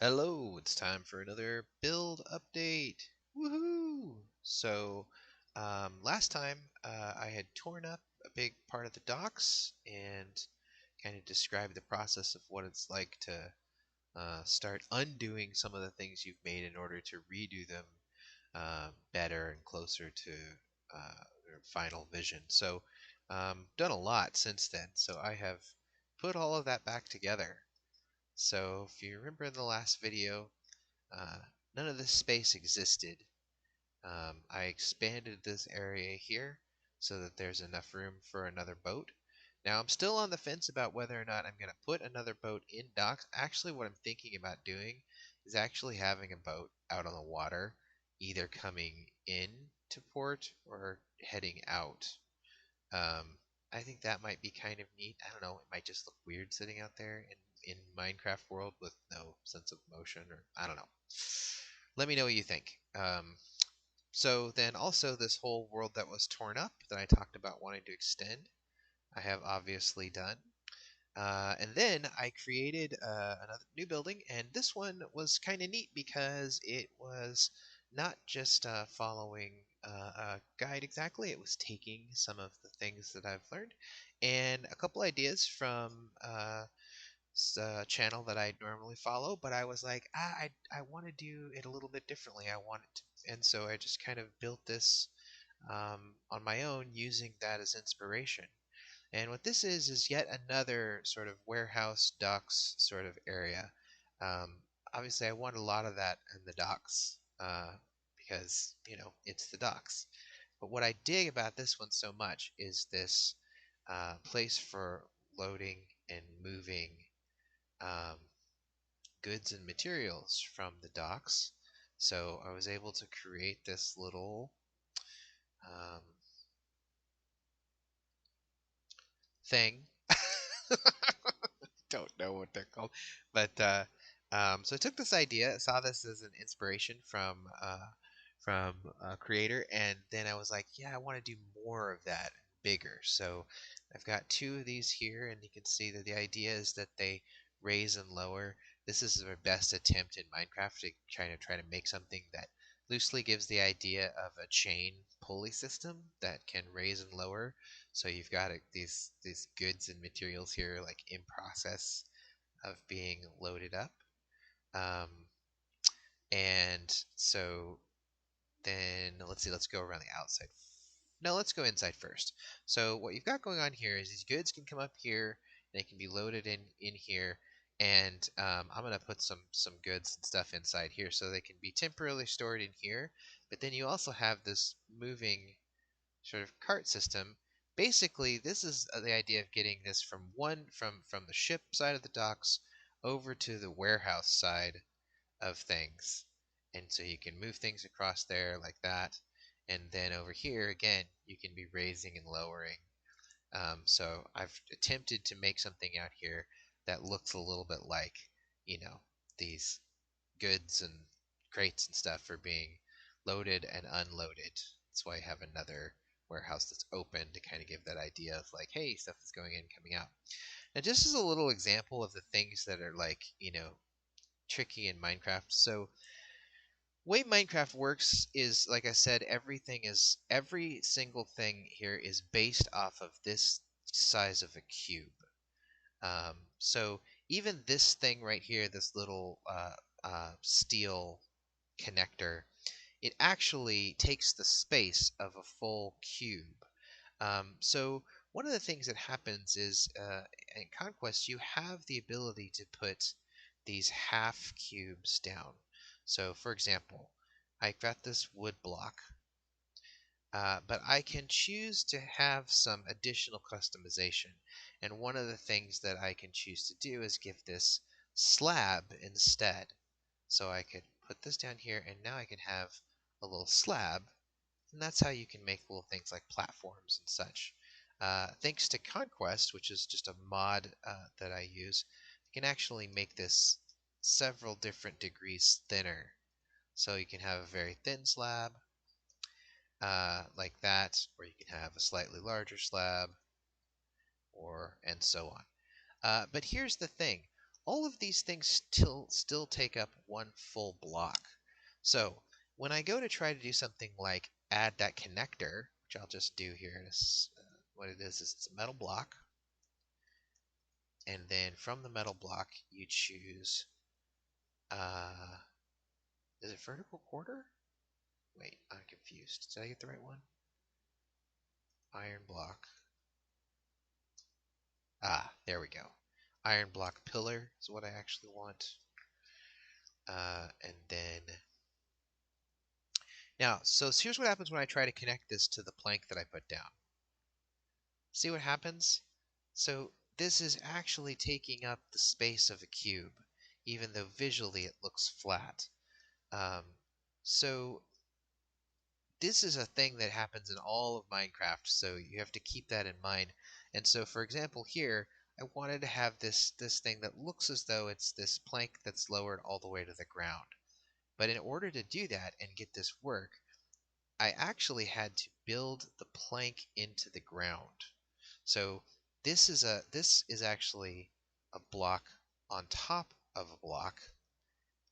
Hello, it's time for another build update. Woohoo! Last time I had torn up a big part of the docks and kind of described the process of what it's like to start undoing some of the things you've made in order to redo them better and closer to their final vision. Done a lot since then. So, I have put all of that back together. So, if you remember in the last video, uh, none of this space existed. I expanded this area here so that there's enough room for another boat. Now I'm still on the fence about whether or not I'm going to put another boat in docks. Actually, what I'm thinking about doing is actually having a boat out on the water, either coming in to port or heading out. Um, I think that might be kind of neat. I don't know, it might just look weird sitting out there in Minecraft world with no sense of motion, or I don't know. Let me know what you think. So then also this whole world that was torn up that I talked about wanting to extend, I have obviously done. And then I created another new building, and this one was kind of neat because it was not just following a guide exactly, it was taking some of the things that I've learned and a couple ideas from channel that I normally follow, but I was like, I want to do it a little bit differently. I want it to, and so I just kind of built this on my own using that as inspiration. And what this is yet another sort of warehouse docks sort of area. Um, Obviously, I want a lot of that in the docks because, it's the docks. But what I dig about this one so much is this place for loading and moving um, goods and materials from the docks. So I was able to create this little um, thing. Don't know what they're called, but so I took this idea, saw this as an inspiration from a creator, and then I was like, yeah, I want to do more of that, bigger. So I've got two of these here, and you can see that the idea is that they raise and lower. This is our best attempt in Minecraft to try to make something that loosely gives the idea of a chain pulley system that can raise and lower. So you've got these goods and materials here, like in process of being loaded up. Um, and so then let's see, let's go around the outside. No, let's go inside first. So what you've got going on here is these goods can come up here, and they can be loaded in here. And I'm gonna put some goods and stuff inside here so they can be temporarily stored in here. But then you also have this moving sort of cart system. Basically, this is the idea of getting this from the ship side of the docks over to the warehouse side of things. And so you can move things across there like that. And then over here, again, you can be raising and lowering. So I've attempted to make something out here that looks a little bit like, these goods and crates and stuff are being loaded and unloaded. That's why I have another warehouse that's open to kind of give that idea of like, hey, stuff is going in, coming out. And just as a little example of the things that are like, tricky in Minecraft. So way Minecraft works is, like I said, every single thing here is based off of this size of a cube. So even this thing right here, this little steel connector, it actually takes the space of a full cube. So one of the things that happens is in Conquest you have the ability to put these half cubes down. So for example, I got this wood block, but I can choose to have some additional customization. And one of the things that I can choose to do is give this slab instead. So I could put this down here, and now I can have a little slab, and that's how you can make little things like platforms and such. Thanks to Conquest, which is just a mod that I use, I can actually make this several different degrees thinner. So you can have a very thin slab, like that, or you can have a slightly larger slab, and so on. But here's the thing. all of these things still take up one full block. So when I go to try to do something like add that connector, which I'll just do here, what it is it's a metal block, and then from the metal block you choose, uh, is it vertical quarter? Wait, I'm confused. Did I get the right one? Iron block. Ah, there we go. Iron block pillar is what I actually want. And then now, so here's what happens when I try to connect this to the plank that I put down. See what happens? So this is actually taking up the space of a cube, even though visually it looks flat. Um, so this is a thing that happens in all of Minecraft, so you have to keep that in mind. And so, for example, here I wanted to have this thing that looks as though it's this plank that's lowered all the way to the ground. But in order to do that and get this work, I actually had to build the plank into the ground. So this is actually a block on top of a block,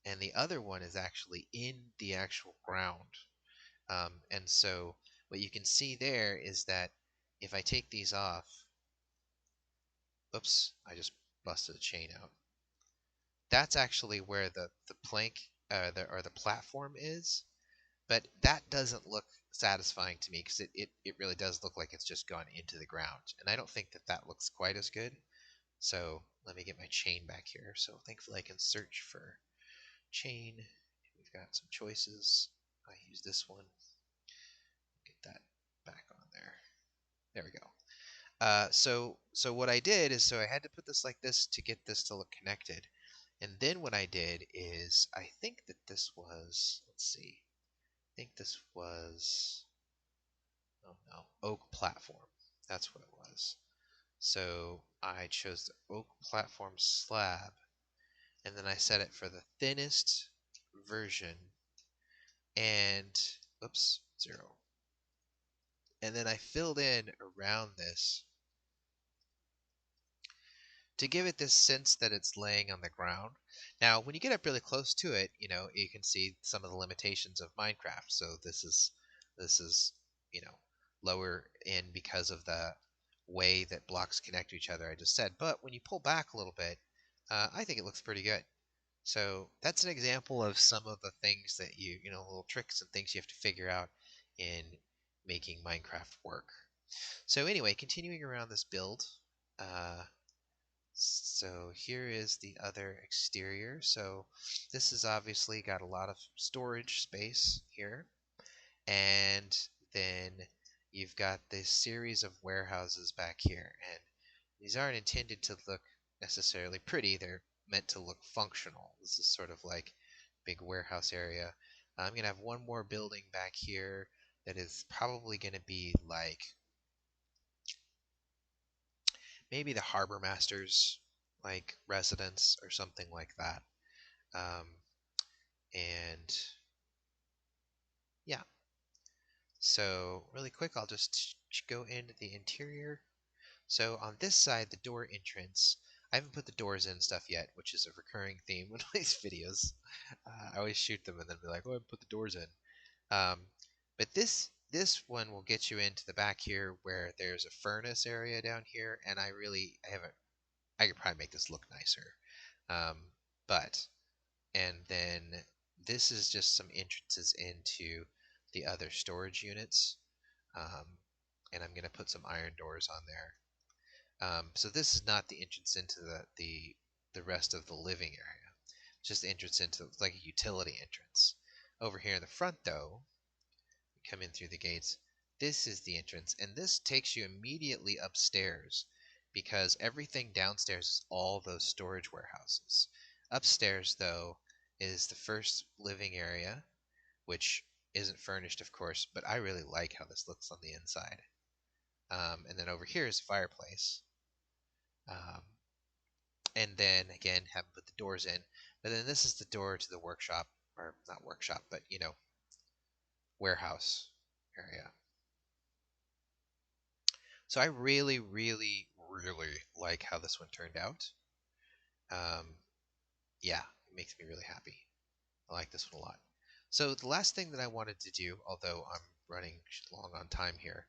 and the other one is actually in the actual ground. And so what you can see there is that if I take these off, oops, I just busted a chain out. That's actually where the plank or the platform is, but that doesn't look satisfying to me because it really does look like it's just gone into the ground, and I don't think that that looks quite as good. So let me get my chain back here. So thankfully I can search for chain. We've got some choices. I use this one. Get that back on there. There we go. So what I did is, so I had to put this like this to get this to look connected. And then what I did is, I think that this was, let's see, I think this was, oh no, oak platform. That's what it was. So I chose the oak platform slab, and then I set it for the thinnest version, and, oops, 0. And then I filled in around this to give it this sense that it's laying on the ground. Now, when you get up really close to it, you can see some of the limitations of Minecraft. So this is, you know, lower in because of the way that blocks connect to each other, I just said. But when you pull back a little bit, I think it looks pretty good. So that's an example of some of the things that little tricks and things you have to figure out in making Minecraft work. So anyway, continuing around this build, uh, so here is the other exterior. So this has obviously got a lot of storage space here. And then you've got this series of warehouses back here. And these aren't intended to look necessarily pretty. They're meant to look functional. This is sort of like a big warehouse area. I'm going to have one more building back here that is probably going to be like maybe the harbor master's like residence or something like that. Um, and yeah, so really quick, I'll just go into the interior. So on this side, the door entrance, I haven't put the doors in stuff yet, which is a recurring theme in these videos. I always shoot them and then be like, oh, I put the doors in. Um, but this one will get you into the back here where there's a furnace area down here, and I could probably make this look nicer. Um, but and then this is just some entrances into the other storage units, um, and I'm going to put some iron doors on there. So this is not the entrance into the rest of the living area. It's just the entrance into, it's like a utility entrance. Over here in the front, though, come in through the gates. This is the entrance, and this takes you immediately upstairs because everything downstairs is all those storage warehouses. Upstairs, though, is the first living area, which isn't furnished, of course, but I really like how this looks on the inside. And then over here is a fireplace. Um, and then again, haven't put the doors in. But then this is the door to the workshop, or not workshop, but warehouse area. So I really, really, really like how this one turned out. Um, yeah, it makes me really happy. I like this one a lot. So the last thing that I wanted to do, although I'm running long on time here,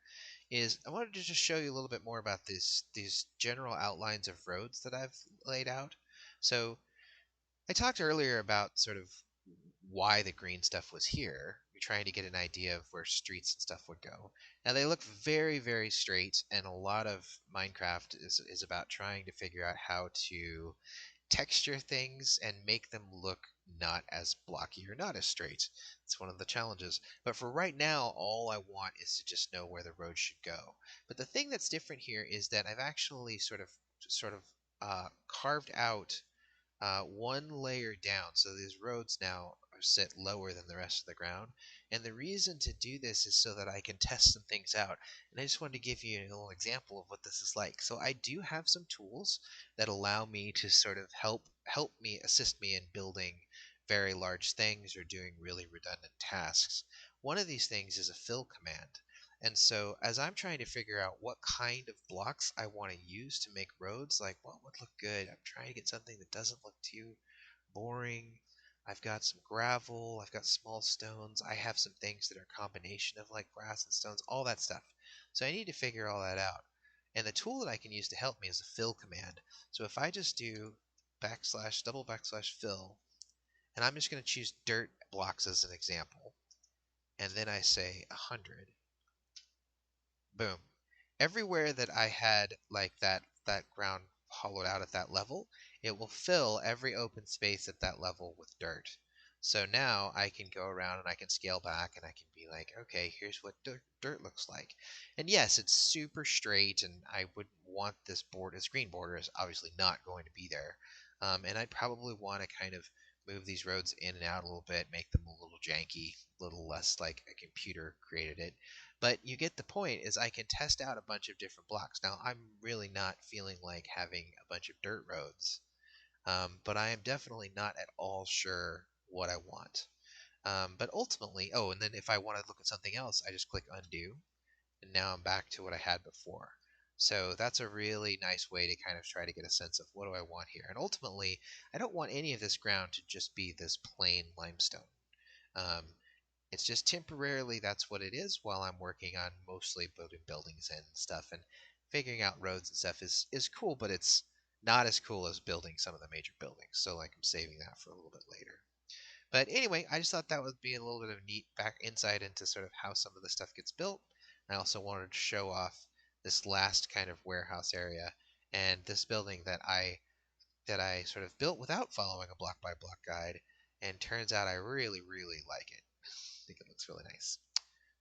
is I wanted to just show you a little bit more about these general outlines of roads that I've laid out. So I talked earlier about sort of why the green stuff was here. We're trying to get an idea of where streets and stuff would go. Now they look very, very straight, and a lot of Minecraft is about trying to figure out how to texture things and make them look not as blocky or not as straight. It's one of the challenges. But for right now, all I want is to just know where the road should go. But the thing that's different here is that I've actually sort of carved out one layer down. So these roads now are set lower than the rest of the ground. And the reason to do this is so that I can test some things out. And I just wanted to give you a little example of what this is like. So I do have some tools that allow me to sort of assist me in building very large things or doing really redundant tasks. One of these things is a fill command. And so, as I'm trying to figure out what kind of blocks I want to use to make roads, like what would look good, I'm trying to get something that doesn't look too boring. I've got some gravel, I've got small stones, I have some things that are a combination of like grass and stones, all that stuff. So, I need to figure all that out. And the tool that I can use to help me is a fill command. So, if I just do backslash, double backslash fill, and I'm just going to choose dirt blocks as an example, and then I say 100. Boom. Everywhere that I had like that ground hollowed out at that level, it will fill every open space at that level with dirt. So now I can go around and I can scale back and I can be like, okay, here's what dirt looks like. And yes, it's super straight, and I would want this board, this green border is obviously not going to be there. And I'd probably want to kind of move these roads in and out a little bit, make them a little janky, a little less like a computer created it. But you get the point is I can test out a bunch of different blocks. Now, I'm really not feeling like having a bunch of dirt roads, but I am definitely not at all sure what I want. But ultimately, oh, and then if I want to look at something else, I just click undo, and now I'm back to what I had before. So that's a really nice way to kind of try to get a sense of what do I want here. And ultimately, I don't want any of this ground to just be this plain limestone. Um, it's just temporarily that's what it is while I'm working on mostly building buildings and stuff, and figuring out roads and stuff is cool, but it's not as cool as building some of the major buildings. So like I'm saving that for a little bit later. But anyway, I just thought that would be a little bit of neat back insight into sort of how some of the stuff gets built. I also wanted to show off this last kind of warehouse area and this building that I sort of built without following a block by block guide, and turns out I really, really like it. I think it looks really nice.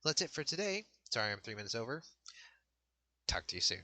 So that's it for today. Sorry I'm 3 minutes over. Talk to you soon.